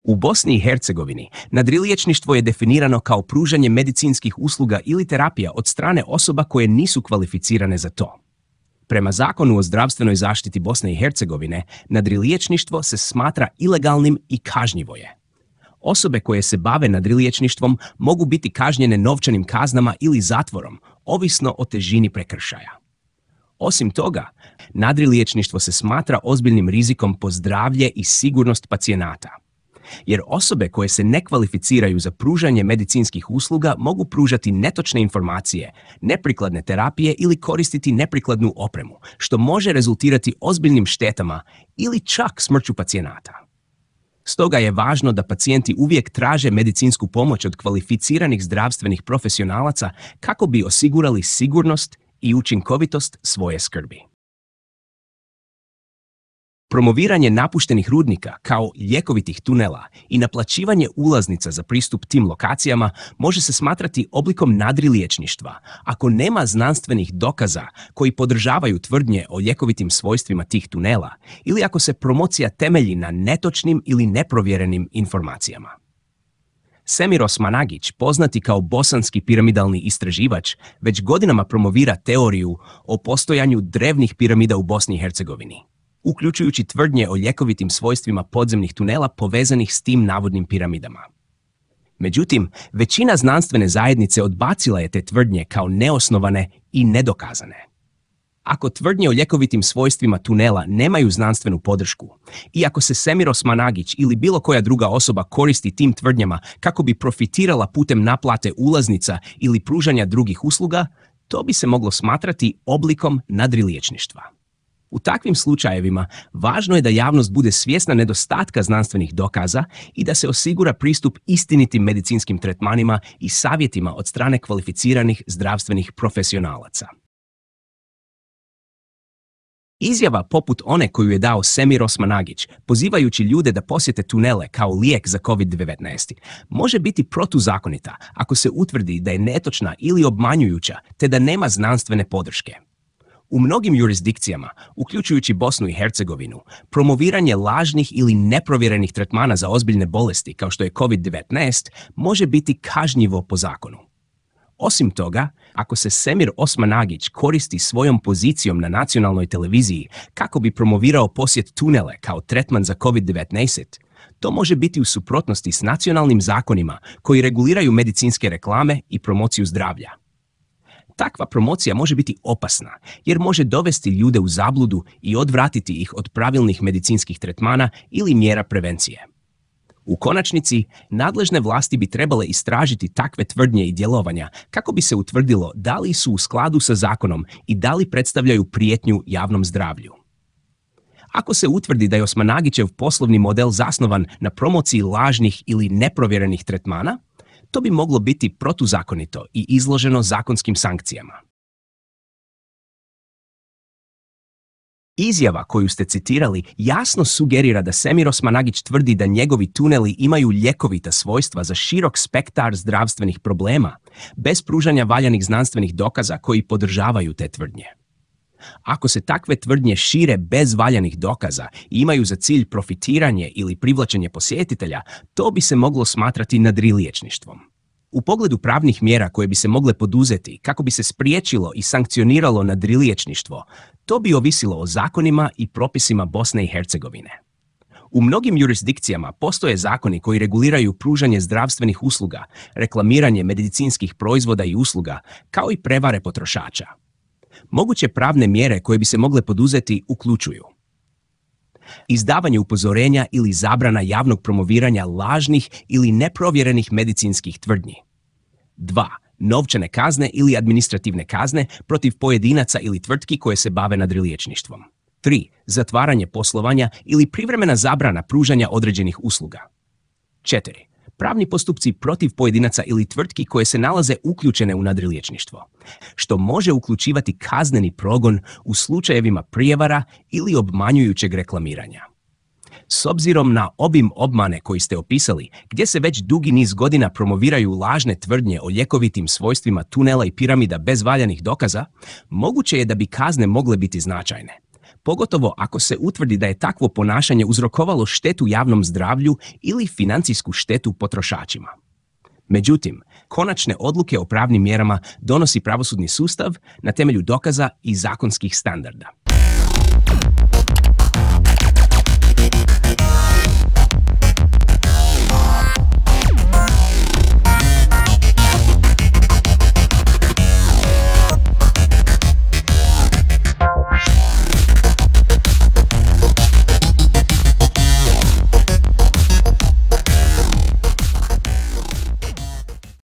U Bosni i Hercegovini nadriliječništvo je definirano kao pružanje medicinskih usluga ili terapija od strane osoba koje nisu kvalificirane za to. Prema Zakonu o zdravstvenoj zaštiti Bosne i Hercegovine, nadriliječništvo se smatra ilegalnim i kažnjivo je. Osobe koje se bave nadriliječništvom mogu biti kažnjene novčanim kaznama ili zatvorom, ovisno o težini prekršaja. Osim toga, nadriliječništvo se smatra ozbiljnim rizikom po zdravlje i sigurnost pacijenata. Jer osobe koje se ne kvalificiraju za pružanje medicinskih usluga mogu pružati netočne informacije, neprikladne terapije ili koristiti neprikladnu opremu, što može rezultirati ozbiljnim štetama ili čak smrću pacijenata. Stoga je važno da pacijenti uvijek traže medicinsku pomoć od kvalificiranih zdravstvenih profesionalaca kako bi osigurali sigurnost i učinkovitost svoje skrbi. Promoviranje napuštenih rudnika kao ljekovitih tunela i naplaćivanje ulaznica za pristup tim lokacijama može se smatrati oblikom nadriliječništva ako nema znanstvenih dokaza koji podržavaju tvrdnje o ljekovitim svojstvima tih tunela ili ako se promocija temelji na netočnim ili neprovjerenim informacijama. Semir Osmanagić, poznati kao bosanski piramidalni istraživač, već godinama promovira teoriju o postojanju drevnih piramida u Bosni i Hercegovini, uključujući tvrdnje o ljekovitim svojstvima podzemnih tunela povezanih s tim navodnim piramidama. Međutim, većina znanstvene zajednice odbacila je te tvrdnje kao neosnovane i nedokazane. Ako tvrdnje o ljekovitim svojstvima tunela nemaju znanstvenu podršku i ako se Semir Osmanagić ili bilo koja druga osoba koristi tim tvrdnjama kako bi profitirala putem naplate ulaznica ili pružanja drugih usluga, to bi se moglo smatrati oblikom nadriliječništva. U takvim slučajevima važno je da javnost bude svjesna nedostatka znanstvenih dokaza i da se osigura pristup istinitim medicinskim tretmanima i savjetima od strane kvalificiranih zdravstvenih profesionalaca. Izjava poput one koju je dao Semir Osmanagić, pozivajući ljude da posjete tunele kao lijek za COVID-19, može biti protuzakonita ako se utvrdi da je netočna ili obmanjujuća te da nema znanstvene podrške. U mnogim jurisdikcijama, uključujući Bosnu i Hercegovinu, promoviranje lažnih ili neprovjerenih tretmana za ozbiljne bolesti kao što je COVID-19 može biti kažnjivo po zakonu. Osim toga, ako se Semir Osmanagić koristi svojom pozicijom na nacionalnoj televiziji kako bi promovirao posjet tunele kao tretman za COVID-19, to može biti u suprotnosti s nacionalnim zakonima koji reguliraju medicinske reklame i promociju zdravlja. Takva promocija može biti opasna jer može dovesti ljude u zabludu i odvratiti ih od pravilnih medicinskih tretmana ili mjera prevencije. U konačnici, nadležne vlasti bi trebale istražiti takve tvrdnje i djelovanja kako bi se utvrdilo da li su u skladu sa zakonom i da li predstavljaju prijetnju javnom zdravlju. Ako se utvrdi da je Osmanagićev poslovni model zasnovan na promociji lažnih ili neprovjerenih tretmana, to bi moglo biti protuzakonito i izloženo zakonskim sankcijama. Izjava koju ste citirali jasno sugerira da Semir Osmanagić tvrdi da njegovi tuneli imaju ljekovita svojstva za širok spektar zdravstvenih problema, bez pružanja valjanih znanstvenih dokaza koji podržavaju te tvrdnje. Ako se takve tvrdnje šire bez valjanih dokaza i imaju za cilj profitiranje ili privlačenje posjetitelja, to bi se moglo smatrati nadriliječništvom. U pogledu pravnih mjera koje bi se mogle poduzeti kako bi se spriječilo i sankcioniralo nadriliječništvo, to bi ovisilo o zakonima i propisima Bosne i Hercegovine. U mnogim jurisdikcijama postoje zakoni koji reguliraju pružanje zdravstvenih usluga, reklamiranje medicinskih proizvoda i usluga, kao i prevare potrošača. Moguće pravne mjere koje bi se mogle poduzeti uključuju izdavanje upozorenja ili zabrana javnog promoviranja lažnih ili neprovjerenih medicinskih tvrdnji. 2. Novčane kazne ili administrativne kazne protiv pojedinaca ili tvrtki koje se bave nadriliječništvom. 3. Zatvaranje poslovanja ili privremena zabrana pružanja određenih usluga. 4. Pravni postupci protiv pojedinaca ili tvrtki koje se nalaze uključene u nadriliječništvo, što može uključivati kazneni progon u slučajevima prijevara ili obmanjujućeg reklamiranja. S obzirom na obim obmane koji ste opisali, gdje se već dugi niz godina promoviraju lažne tvrdnje o ljekovitim svojstvima tunela i piramida bez valjanih dokaza, moguće je da bi kazne mogle biti značajne. pogotovo ako se utvrdi da je takvo ponašanje uzrokovalo štetu javnom zdravlju ili financijsku štetu potrošačima. Međutim, konačne odluke o pravnim mjerama donosi pravosudni sustav na temelju dokaza i zakonskih standarda.